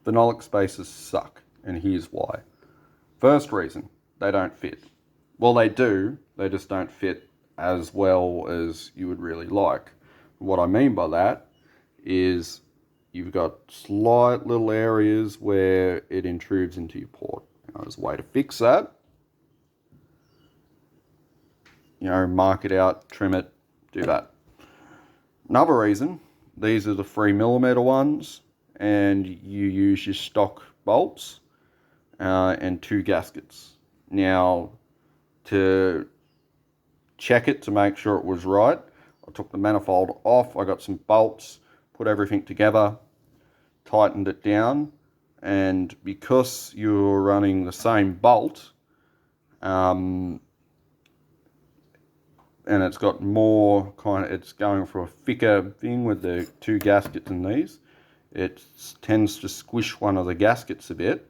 Phenolic spacers suck, and here's why. First reason, they don't fit. Well, they do, they just don't fit as well as you would really like. What I mean by that is you've got slight little areas where it intrudes into your port. There's a way to fix that. Mark it out, trim it, do that. Another reason, these are the 3mm ones, and you use your stock bolts and 2 gaskets. Now, to check it to make sure it was right, I took the manifold off, I got some bolts, put everything together, tightened it down, and because you're running the same bolt, and it's got more it's going for a thicker thing with the 2 gaskets in these, it tends to squish one of the gaskets a bit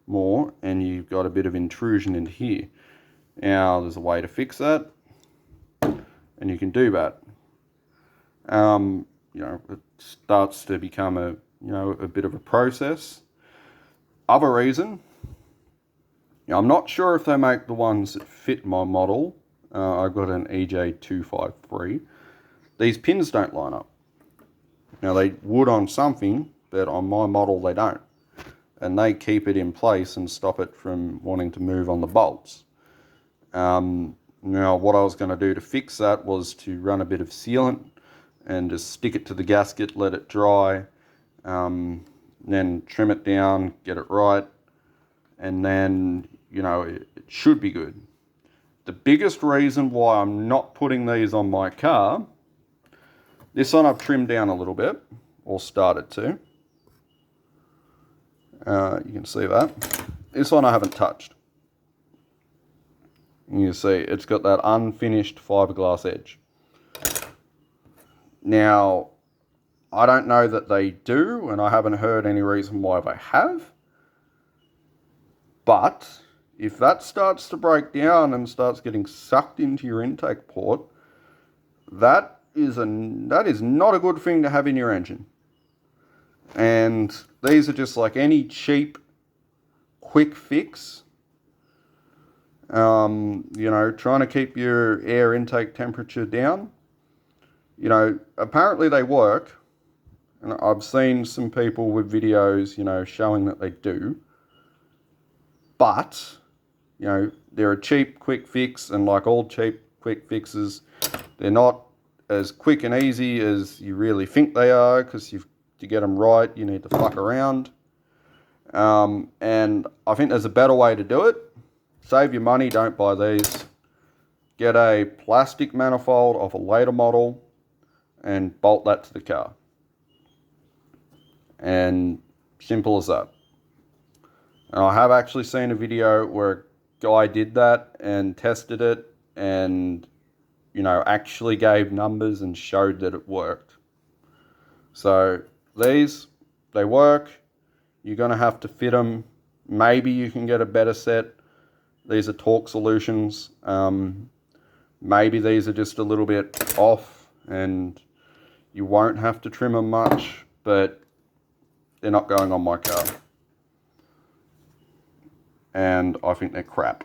more, and you've got a bit of intrusion into here. Now, there's a way to fix that, and you can do that. It starts to become a bit of a process. Other reason, I'm not sure if they make the ones that fit my model. I've got an EJ253. These pins don't line up. Now, they would on something, but on my model they don't. And they keep it in place and stop it from wanting to move on the bolts. Now, what I was going to do to fix that was to run a bit of sealant and just stick it to the gasket, let it dry, then trim it down, get it right, and then, it should be good. The biggest reason why I'm not putting these on my car, this one I've trimmed down a little bit, or started to. You can see that. This one I haven't touched. You can see it's got that unfinished fiberglass edge. Now, I don't know that they do, and I haven't heard any reason why they have. But if that starts to break down and starts getting sucked into your intake port, that is not a good thing to have in your engine. And these are just like any cheap, quick fix. Trying to keep your air intake temperature down. Apparently they work. And I've seen some people with videos, showing that they do. But, they're a cheap, quick fix, and like all cheap, quick fixes, they're not as quick and easy as you really think they are, because to get them right, you need to fuck around. And I think there's a better way to do it. Save your money, don't buy these. Get a plastic manifold off a later model and bolt that to the car. And simple as that. And I have actually seen a video where a guy did that and tested it and, actually gave numbers and showed that it worked. So these, they work. You're going to have to fit them. Maybe you can get a better set. These are torque solutions. Maybe these are just a little bit off and you won't have to trim them much, but they're not going on my car. And I think they're crap.